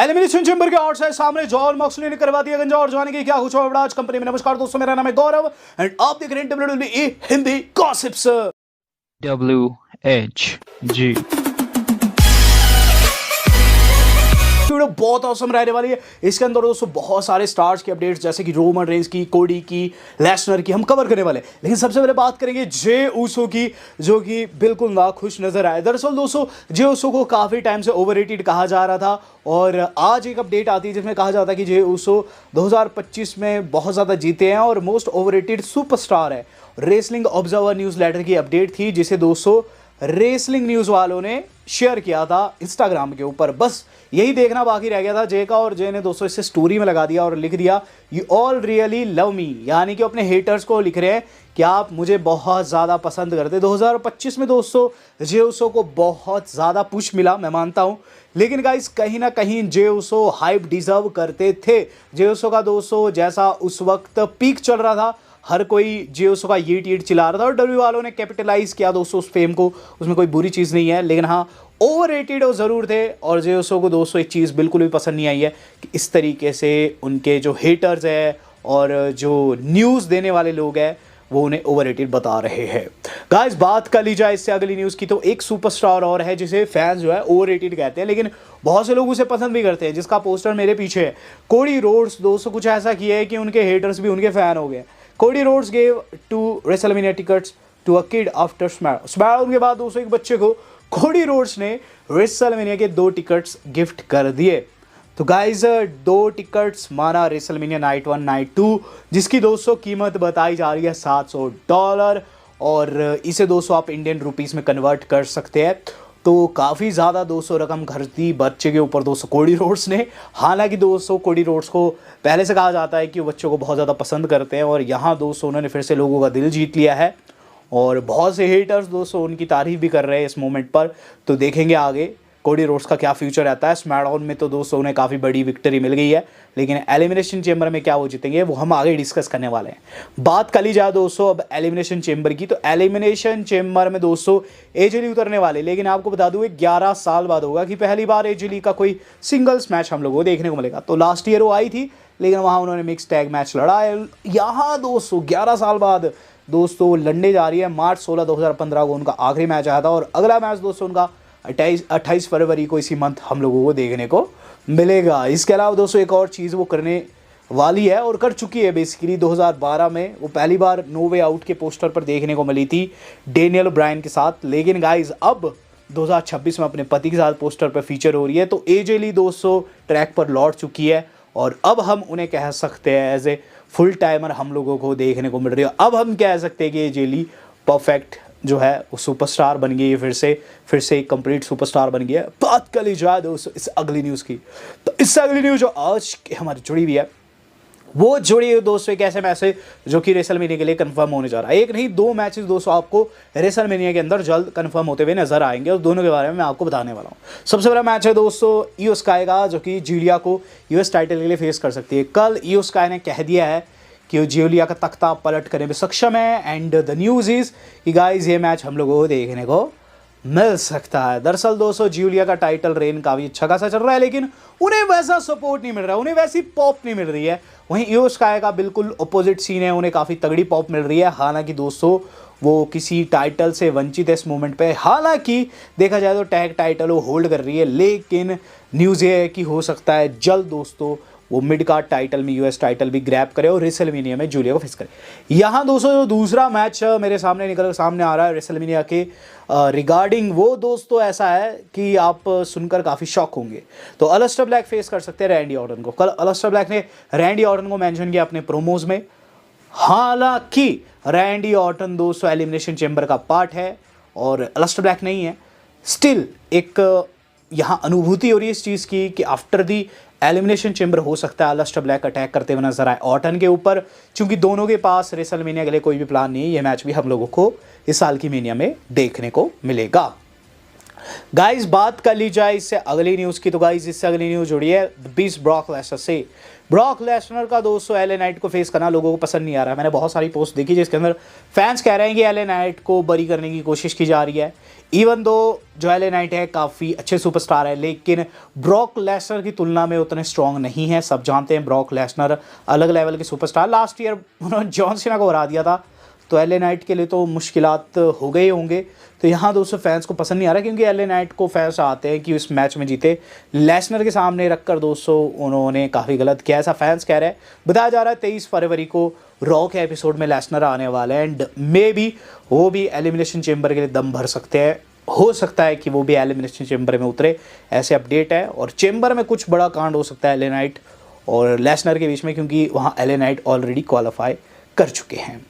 Elimination chamber के outside सामने John Moxley ने करवा दिया गंजा और जाने की क्या कुछ और आज कंपनी में। नमस्कार दोस्तों, मेरा नाम है गौरव एंड आप देख रहे हैं WWE Hindi gossips. WHG video बहुत औसम रहने वाली है। इसके अंदर दोस्तों बहुत सारे स्टार्स की अपडेट्स जैसे कि रोमन रेंस की, कोडी की, लेसनर की हम कवर करने वाले हैं। लेकिन सबसे पहले बात करेंगे जे ऊसो की, जो कि बिल्कुल नाखुश नजर आए। दरअसल दोस्तों जे ऊसो को काफ़ी टाइम से ओवररेटेड कहा जा रहा था और आज एक अपडेट आती है जिसमें कहा जाता है कि जे ऊसो 2025 में बहुत ज़्यादा जीते हैं और मोस्ट ओवररेटेड सुपरस्टार है। रेसलिंग ऑब्जर्वर न्यूज़ लेटर की अपडेट थी जिसे दोस्तों रेसलिंग न्यूज़ वालों ने शेयर किया था इंस्टाग्राम के ऊपर। बस यही देखना बाकी रह गया था जे का, और जे ने दोस्तों इसे स्टोरी में लगा दिया और लिख दिया you all really love me, यानी कि अपने हेटर्स को लिख रहे हैं कि आप मुझे बहुत ज़्यादा पसंद करते। 2025 में दोस्तों जे ऊसो को बहुत ज़्यादा पुश मिला, मैं मानता हूँ, लेकिन गाइस कहीं ना कहीं जे ऊसो हाइप डिजर्व करते थे। जे ऊसो का दोस्तों जैसा उस वक्त पीक चल रहा था, हर कोई जे ऊसो का ये चिल्ला रहा था और डब्ल्यू वालों ने कैपिटलाइज किया दोस्तों उस फेम को। उसमें कोई बुरी चीज़ नहीं है, लेकिन हाँ ओवररेटेड वो ज़रूर थे। और जे ऊसो को दोस्तों एक चीज़ बिल्कुल भी पसंद नहीं आई है कि इस तरीके से उनके जो हेटर्स है और जो न्यूज़ देने वाले लोग हैं वो उन्हें ओवररेटेड बता रहे हैं। गाइस बात कर ली जाए इससे अगली न्यूज़ की, तो एक सुपरस्टार और है जिसे फैंस जो है ओवररेटेड कहते हैं, लेकिन बहुत से लोग उसे पसंद भी करते हैं, जिसका पोस्टर मेरे पीछे है। कोडी रोड्स दोस्तों कुछ ऐसा किया है कि उनके हेटर्स भी उनके फ़ैन हो गए। Cody Rhodes gave 2 WrestleMania tickets to a kid after SmackDown के बाद दोस्तों एक बच्चे को कोडी रोड्स ने रेसलमेनिया के 2 टिकट्स गिफ्ट कर दिए। तो गाइज 2 टिकट्स माना रेसलमेनिया नाइट 1 नाइट 2, जिसकी दोस्तों कीमत बताई जा रही है $700 और इसे दोस्तों आप इंडियन रुपीस में कन्वर्ट कर सकते हैं। तो काफ़ी ज़्यादा 200 रकम खर्च दी बच्चे के ऊपर दोस्तों कोडी रोड्स ने। हालांकि दोस्तों कोडी रोड्स को पहले से कहा जाता है कि वो बच्चों को बहुत ज़्यादा पसंद करते हैं और यहाँ दोस्तों उन्होंने फिर से लोगों का दिल जीत लिया है और बहुत से हेटर्स दोस्तों उनकी तारीफ भी कर रहे हैं इस मोमेंट पर। तो देखेंगे आगे कोडी रोड्स का क्या फ्यूचर रहता है। स्मैकडाउन में तो दोस्तों उन्हें काफ़ी बड़ी विक्ट्री मिल गई है, लेकिन एलिमिनेशन चेंबर में क्या वो जीतेंगे वो हम आगे डिस्कस करने वाले हैं। बात कर ली जाए दोस्तों अब एलिमिनेशन चेंबर की, तो एलिमिनेशन चेंबर में दोस्तों एजेली उतरने वाले, लेकिन आपको बता दूँ 11 साल बाद होगा कि पहली बार एजेली का कोई सिंगल्स मैच हम लोगों को देखने को मिलेगा। तो लास्ट ईयर वो आई थी, लेकिन वहाँ उन्होंने मिक्स टैग मैच लड़ा है। यहाँ दोस्तों 11 साल बाद दोस्तों लड़ने जा रही है। मार्च 16 2015 को उनका आखिरी मैच आया था और अगला मैच दोस्तों उनका 28 फरवरी को इसी मंथ हम लोगों को देखने को मिलेगा। इसके अलावा दोस्तों एक और चीज़ वो करने वाली है और कर चुकी है बेसिकली। 2012 में वो पहली बार नो वे आउट के पोस्टर पर देखने को मिली थी डेनियल ब्रायन के साथ, लेकिन गाइज अब 2026 में अपने पति के साथ पोस्टर पर फीचर हो रही है। तो एजेली दोस्तों ट्रैक पर लौट चुकी है और अब हम उन्हें कह सकते हैं एज ए फुल टाइमर हम लोगों को देखने को मिल रही है। अब हम कह सकते हैं कि एजेली परफेक्ट जो है वो सुपरस्टार बन गई है, फिर से एक कंप्लीट सुपरस्टार बन गई है। बात कर ली जाए दोस्तों इस अगली न्यूज़ की, तो इससे अगली न्यूज़ जो आज हमारी जुड़ी हुई है वो जुड़ी हुई दोस्तों एक ऐसे मैच जो कि रेसलमेनिया के लिए कंफर्म होने जा रहा है। एक नहीं 2 मैचेस दोस्तों आपको रेसलमेनिया के अंदर जल्द कंफर्म होते हुए नजर आएंगे और दोनों के बारे में मैं आपको बताने वाला हूँ। सबसे पहला मैच है दोस्तों इयो स्काई का, जो कि जूलिया को यूएस टाइटल के लिए फेस कर सकती है। कल इयो स्काई ने कह दिया है कि जूलिया का तख्ता पलट करने में सक्षम है एंड द न्यूज़ इज़ कि गाइस ये मैच हम लोगों को देखने को मिल सकता है। दरअसल दोस्तों जूलिया का टाइटल रेन काफ़ी अच्छा खासा चल रहा है, लेकिन उन्हें वैसा सपोर्ट नहीं मिल रहा है, उन्हें वैसी पॉप नहीं मिल रही है। वहीं इयो स्काई का बिल्कुल अपोजिट सीन है, उन्हें काफ़ी तगड़ी पॉप मिल रही है। हालांकि दोस्तों वो किसी टाइटल से वंचित है इस मोमेंट पे। हालांकि देखा जाए तो टैग टाइटल वो होल्ड कर रही है, लेकिन न्यूज़ ये है कि हो सकता है जल्द दोस्तों वो मिड कार्ड टाइटल में यूएस टाइटल भी ग्रैब करे और रेसलमेनिया में जूलिया को फेस करे। यहाँ दोस्तों जो दूसरा मैच मेरे सामने आ रहा है रेसलमेनिया के रिगार्डिंग, वो दोस्तों ऐसा है कि आप सुनकर काफ़ी शॉक होंगे। तो अलिस्टर ब्लैक फेस कर सकते हैं रैंडी ऑर्टन को। कल अलिस्टर ब्लैक ने रैंडी ऑर्टन को मेंशन किया अपने प्रोमोज में। हालांकि रैंडी ऑर्टन दोस्तों एलिमिनेशन चेंबर का पार्ट है और अलिस्टर ब्लैक नहीं है। स्टिल एक यहाँ अनुभूति हो रही है इस चीज़ की कि आफ्टर दी एलिमिनेशन चेंबर हो सकता है अलिस्टर ब्लैक अटैक करते हुए नजर आए ऑर्टन के ऊपर, क्योंकि दोनों के पास रेसलमेनिया के लिए कोई भी प्लान नहीं है। ये मैच भी हम लोगों को इस साल की मेनिया में देखने को मिलेगा। गाइस बात कर ली जाए इससे अगली न्यूज़ की, तो गाइस इससे अगली न्यूज़ जुड़ी है बीस ब्रॉक लेसनर से। ब्रॉक लेसनर का दोस्तों एलए नाइट को फेस करना लोगों को पसंद नहीं आ रहा है। मैंने बहुत सारी पोस्ट देखी जिसके अंदर फैंस कह रहे हैं कि एलए नाइट को बरी करने की कोशिश की जा रही है। इवन दो जो एलए नाइट है काफ़ी अच्छे सुपरस्टार है, लेकिन ब्रॉक लेसनर की तुलना में उतने स्ट्रॉन्ग नहीं है। सब जानते हैं ब्रॉक लेसनर अलग लेवल के सुपरस्टार। लास्ट ईयर उन्होंने जॉन सीना को हरा दिया था, तो एलए नाइट के लिए तो मुश्किलात हो गए होंगे। तो यहाँ दोस्तों फैंस को पसंद नहीं आ रहा, क्योंकि एलए नाइट को फैंस आते हैं कि उस मैच में जीते। लेसनर के सामने रखकर दोस्तों उन्होंने काफ़ी गलत किया, ऐसा फैंस कह रहे हैं। बताया जा रहा है 23 फरवरी को रॉ के एपिसोड में लेसनर आने वाले हैं, एंड मे बी वो भी एलिमिनेशन चेंबर के लिए दम भर सकते हैं। हो सकता है कि वो भी एलिमिनेशन चेंबर में उतरे, ऐसे अपडेट है। और चेंबर में कुछ बड़ा कांड हो सकता है एलए नाइट और लेसनर के बीच में, क्योंकि वहाँ एलए नाइट ऑलरेडी क्वालिफाई कर चुके हैं।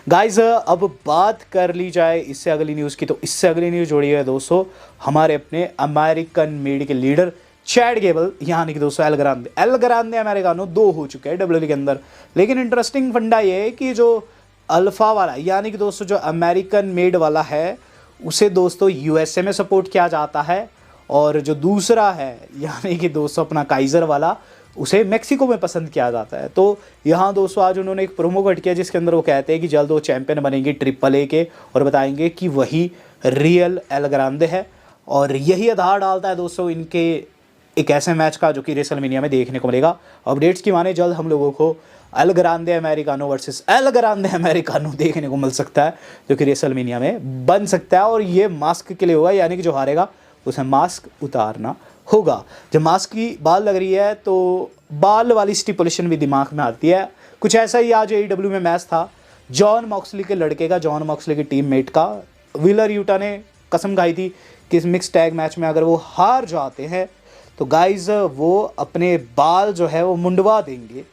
गाइज अब बात कर ली जाए इससे अगली न्यूज़ की, तो इससे अगली न्यूज़ जोड़ी है दोस्तों हमारे अपने अमेरिकन मेड के लीडर चैड गेबल, यानी कि दोस्तों एल ग्रांदे अमेरिकानो 2 हो चुके हैं डब्ल्यूडब्ल्यूई के अंदर। लेकिन इंटरेस्टिंग फंडा ये है कि जो अल्फा वाला, यानी कि दोस्तों जो अमेरिकन मेड वाला है, उसे दोस्तों यूएसए में सपोर्ट किया जाता है, और जो दूसरा है यानी कि दोस्तों अपना काइजर वाला, उसे मेक्सिको में पसंद किया जाता है। तो यहाँ दोस्तों आज उन्होंने एक प्रोमो कट किया जिसके अंदर वो कहते हैं कि जल्द वो चैंपियन बनेंगे AAA के, और बताएंगे कि वही रियल एल ग्रांदे है। और यही आधार डालता है दोस्तों इनके एक ऐसे मैच का जो कि रेसलमेनिया में देखने को मिलेगा। अपडेट्स की माने जल्द हम लोगों को El Grande Americano versus El Grande Americano देखने को मिल सकता है, जो कि रेसलमेनिया में बन सकता है। और ये मास्क के लिए होगा, यानी कि जो हारेगा उसे मास्क उतारना होगा। जब मास्क की बाल लग रही है तो बाल वाली स्टिपुलेशन भी दिमाग में आती है। कुछ ऐसा ही आज AEW में मैच था जॉन मॉक्सली के लड़के का, जॉन मॉक्सली की टीममेट का। व्हीलर यूटा ने कसम खाई थी कि इस मिक्स टैग मैच में अगर वो हार जाते हैं तो गाइज वो अपने बाल जो है वो मुंडवा देंगे।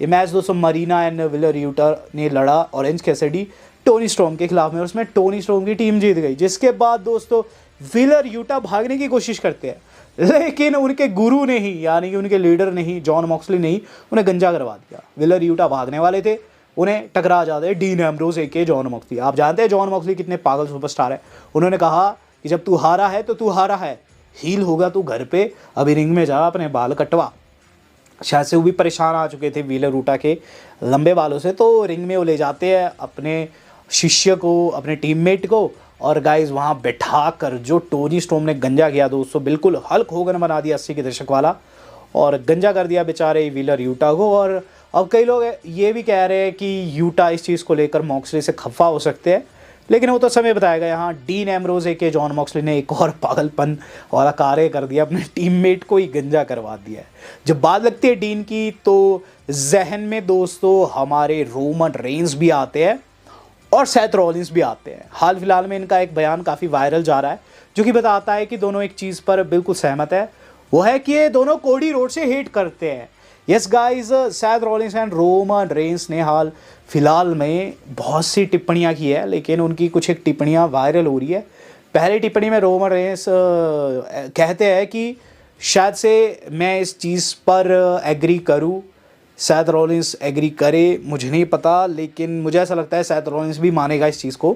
ये मैच दोस्तों मरीना एंड व्हीलर यूटा ने लड़ा ऑरेंज कैसिडी टोनी स्ट्रॉम के खिलाफ में, और उसमें टोनी स्ट्रॉम की टीम जीत गई। जिसके बाद दोस्तों व्हीलर यूटा भागने की कोशिश करते हैं, लेकिन उनके गुरु ने ही, यानी कि उनके लीडर ने ही, जॉन मॉक्सली ने ही उन्हें गंजा करवा दिया। व्हीलर यूटा भागने वाले थे, उन्हें टकरा जाते हैं डीन एम्ब्रोज के जॉन मॉक्सली। आप जानते हैं जॉन मॉक्सली कितने पागल सुपरस्टार है। उन्होंने कहा कि जब तू हारा है तो तू हारा है, हील होगा तू घर पे, अभी रिंग में जा अपने बाल कटवा। शायद से वो भी परेशान आ चुके थे व्हीलर यूटा के लंबे बालों से, तो रिंग में वो ले जाते हैं अपने शिष्य को, अपने टीममेट को, और गाइज वहाँ बैठा कर जो टोनी स्ट्रोम ने गंजा किया दोस्तों, बिल्कुल हल्क होगन बना दिया 80 के दशक वाला, और गंजा कर दिया बेचारे व्हीलर यूटा को। और अब कई लोग ये भी कह रहे हैं कि यूटा इस चीज़ को लेकर मॉक्सली से खफा हो सकते हैं, लेकिन वो तो समय बताएगा। यहाँ डीन एम्ब्रोज के जॉन मॉक्सली ने एक और पागलपन वाला कार्य कर दिया, अपने टीममेट को ही गंजा करवा दिया है। जब बात लगती है डीन की तो जहन में दोस्तों हमारे रोमन रेंस भी आते हैं और सेथ रॉलिंस भी आते हैं। हाल फिलहाल में इनका एक बयान काफ़ी वायरल जा रहा है, जो कि बताता है कि दोनों एक चीज़ पर बिल्कुल सहमत है, वो है कि ये दोनों कोडी रोड से हेट करते हैं। Yes guys, Seth Rollins and Roman Reigns ने हाल फिलहाल में बहुत सी टिप्पणियां की है, लेकिन उनकी कुछ एक टिप्पणियां वायरल हो रही है। पहली टिप्पणी में रोमन रेंस कहते हैं कि शायद से मैं इस चीज़ पर एग्री करूं, सेथ रॉलिंस एग्री करे, मुझे नहीं पता, लेकिन मुझे ऐसा लगता है सेथ रॉलिंस भी मानेगा इस चीज़ को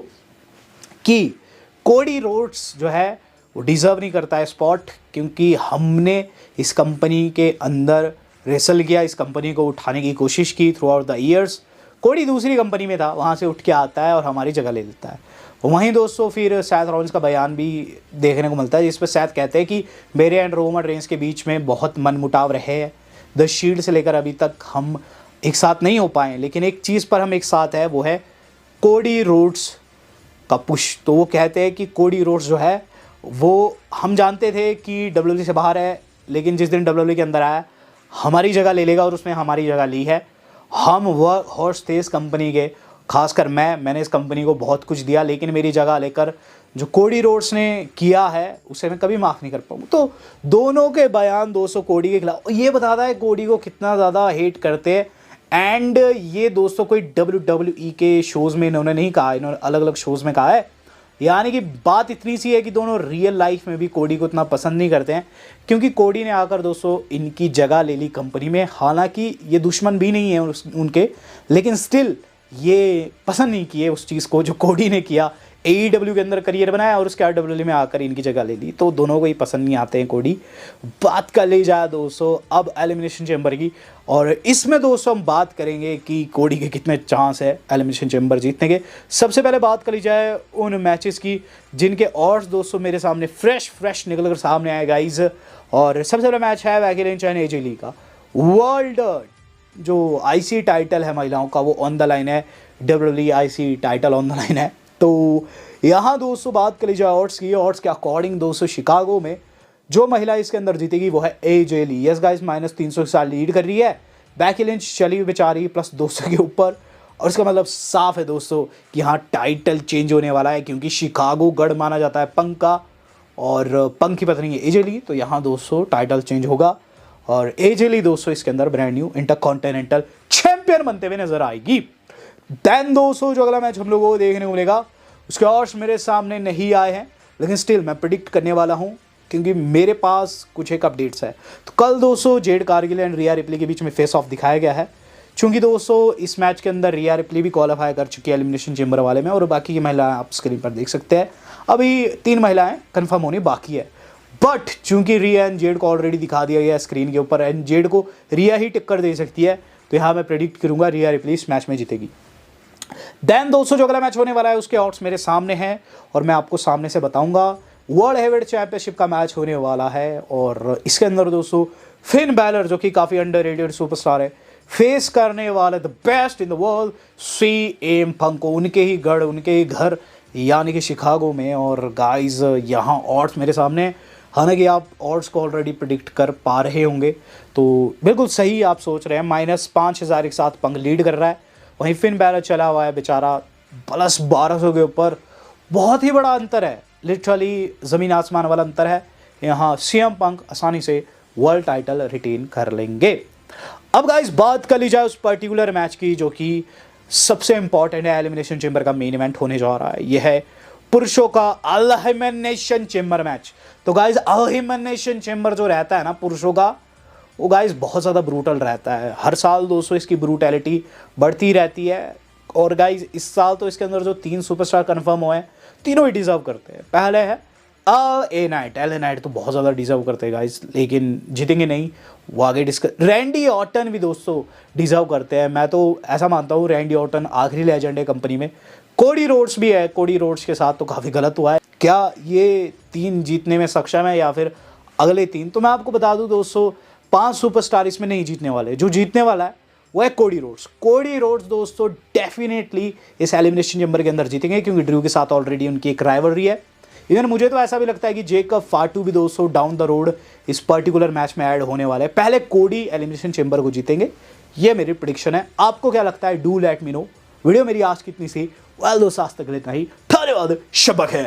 कि कोडी रोड्स जो है वो डिज़र्व नहीं करता है स्पॉट, क्योंकि हमने इस कंपनी के अंदर रेसल किया, इस कंपनी को उठाने की कोशिश की थ्रू आउट द ईयर्स। कोडी दूसरी कंपनी में था, वहाँ से उठ के आता है और हमारी जगह ले लेता है। वहीं दोस्तों फिर सेथ रॉलिंस का बयान भी देखने को मिलता है, जिस पर सेथ कहते हैं कि मेरे एंड रोमन रेंस के बीच में बहुत मनमुटाव रहे हैं, द शील्ड से लेकर अभी तक हम एक साथ नहीं हो पाए, लेकिन एक चीज़ पर हम एक साथ है, वो है कोडी रोड्स का पुश। तो वो कहते हैं कि कोडी रोड्स जो है वो हम जानते थे कि डब्ल्यूडब्ल्यूई से बाहर है, लेकिन जिस दिन डब्ल्यूडब्ल्यूई के अंदर आया हमारी जगह ले लेगा, और उसने हमारी जगह ली है। हम वह हॉर्स थे इस कंपनी के, खासकर मैंने इस कंपनी को बहुत कुछ दिया, लेकिन मेरी जगह लेकर जो कोडी रोड्स ने किया है उसे मैं कभी माफ़ नहीं कर पाऊँ। तो दोनों के बयान दोस्तों कोडी के खिलाफ, ये बताता है कोडी को कितना ज़्यादा हेट करते हैं। एंड ये दोस्तों कोई WWE के शोज़ में इन्होंने नहीं कहा, इन्होंने अलग अलग शोज़ में कहा है। यानी कि बात इतनी सी है कि दोनों रियल लाइफ में भी कोडी को इतना पसंद नहीं करते हैं, क्योंकि कोडी ने आकर दोस्तों इनकी जगह ले ली कंपनी में। हालांकि ये दुश्मन भी नहीं है उनके, लेकिन स्टिल ये पसंद नहीं किए उस चीज़ को जो कोडी ने किया AEW के अंदर करियर बनाया और उसके RWL में आकर इनकी जगह ले ली, तो दोनों को ही पसंद नहीं आते हैं कोडी। बात कर ली जाए दोस्तों अब एलिमिनेशन चैम्बर की, और इसमें दोस्तों हम बात करेंगे कि कोडी के कितने चांस है एलिमिनेशन चैम्बर जीतने के। सबसे पहले बात कर ली जाए उन मैचेस की जिनके ऑड्स दोस्तों मेरे सामने फ्रेश निकल कर सामने आए गाइज। और सबसे पहला मैच है बेकी लिंच एंड AJ ली का। वर्ल्ड जो IC टाइटल है महिलाओं का वो ऑन द लाइन है, WWE IC title on the line है। तो यहाँ दोस्तों बात करी जाए ऑड्स की, ऑड्स के अकॉर्डिंग दोस्तों शिकागो में जो महिला इसके अंदर जीतेगी वो है AJ ली। यस गाइस, -300 के साथ लीड कर रही है। बेकी लिंच चली हुई बेचारी +200 के ऊपर, और इसका मतलब साफ है दोस्तों कि यहाँ टाइटल चेंज होने वाला है, क्योंकि शिकागो गढ़ माना जाता है पंक का, और पंक की पत्नी है AJ ली। तो यहाँ दोस्तों टाइटल चेंज होगा और AJ ली दोस्तों इसके अंदर ब्रांड न्यू इंटरकॉन्टिनेंटल चैंपियन बनते हुए नजर आएगी। देन दोस्तों जो अगला मैच हम लोगों को देखने को मिलेगा उसके ऑड्स मेरे सामने नहीं आए हैं, लेकिन स्टिल मैं प्रिडिक्ट करने वाला हूं क्योंकि मेरे पास कुछ एक अपडेट्स है। तो कल दोस्तों Jade Cargill and Riya replay के बीच में फेस ऑफ दिखाया गया है, चूंकि दोस्तों इस मैच के अंदर रिया रिप्ली भी क्वालिफाई कर चुकी है एलिमिनेशन चैम्बर वाले में, और बाकी की महिलाएं आप स्क्रीन पर देख सकते हैं। अभी 3 महिलाएं कंफर्म होनी बाकी है, बट चूंकि रिया एंड जेड को ऑलरेडी दिखा दिया गया है स्क्रीन के ऊपर, एंड जेड को रिया ही टक्कर दे सकती है, तो यहाँ मैं प्रेडिक्ट करूंगा रिया रिप्ली इस मैच में जीतेगी। देन दोस्तों जो अगला मैच होने वाला है उसके ऑड्स मेरे सामने हैं और मैं आपको सामने से बताऊंगा। वर्ल्ड हेवीवेट चैंपियनशिप का मैच होने वाला है, और इसके अंदर दोस्तों फिन बैलर जो कि काफ़ी अंडररेटेड सुपरस्टार है, फेस करने वाले the best in the world CM पंक को, उनके ही गढ़ उनके ही घर यानी कि शिकागो में। और गाइज यहाँ ऑड्स मेरे सामने, हालांकि आप ऑड्स को ऑलरेडी प्रिडिक्ट कर पा रहे होंगे, तो बिल्कुल सही आप सोच रहे हैं। -5000 के साथ पंक लीड कर रहा है, वहीं फिन बैलर चला हुआ है बेचारा +1200 के ऊपर। बहुत ही बड़ा अंतर है, लिटरली ज़मीन आसमान वाला अंतर है। यहाँ CM पंक आसानी से वर्ल्ड टाइटल रिटेन कर लेंगे। अब गाइस बात कर ली जाए उस पर्टिकुलर मैच की जो कि सबसे इंपॉर्टेंट है, एलिमिनेशन चैम्बर का मेन इवेंट होने जा रहा है। यह है पुरुषों का एलिमिनेशन चैम्बर मैच। तो गाइस एलिमिनेशन चैम्बर जो रहता है ना पुरुषों का, वो गाइस बहुत ज़्यादा ब्रूटल रहता है। हर साल दोस्तों इसकी ब्रूटैलिटी बढ़ती रहती है, और गाइस इस साल तो इसके अंदर जो 3 सुपरस्टार कंफर्म हुए हैं तीनों ही डिजर्व करते हैं। पहले है LA नाइट तो बहुत ज़्यादा डिजर्व करते हैं गाइस, लेकिन जीतेंगे नहीं, वो आगे डिस्कस। रैंडी ऑर्टन भी दोस्तों डिजर्व करते हैं, मैं तो ऐसा मानता हूँ रैंडी ऑर्टन आखिरी लेजेंड है कंपनी में। कोडी रोड्स भी है, कोडी रोड्स के साथ तो काफ़ी गलत हुआ है। क्या ये 3 जीतने में सक्षम है या फिर अगले 3? तो मैं आपको बता दूं दोस्तों 5 सुपरस्टार इसमें नहीं जीतने वाले। जो जीतने वाला है वो है कोडी रोड्स। कोडी रोड्स दोस्तों डेफिनेटली इस एलिमिनेशन चैम्बर के अंदर जीतेंगे, क्योंकि ड्रू के साथ ऑलरेडी उनकी एक राइवलरी है। इवन मुझे तो ऐसा भी लगता है कि जेकब फाटू भी दोस्तों डाउन द रोड इस पर्टिकुलर मैच में ऐड होने वाले हैं। पहले कोडी एलिमिनेशन चैम्बर को जीतेंगे, ये मेरी प्रेडिक्शन है। आपको क्या लगता है? Do let me know. Video मेरी आज कितनी सी वेल दोस्तों आज तक इतना ही। धन्यवाद, शब्बा खैर।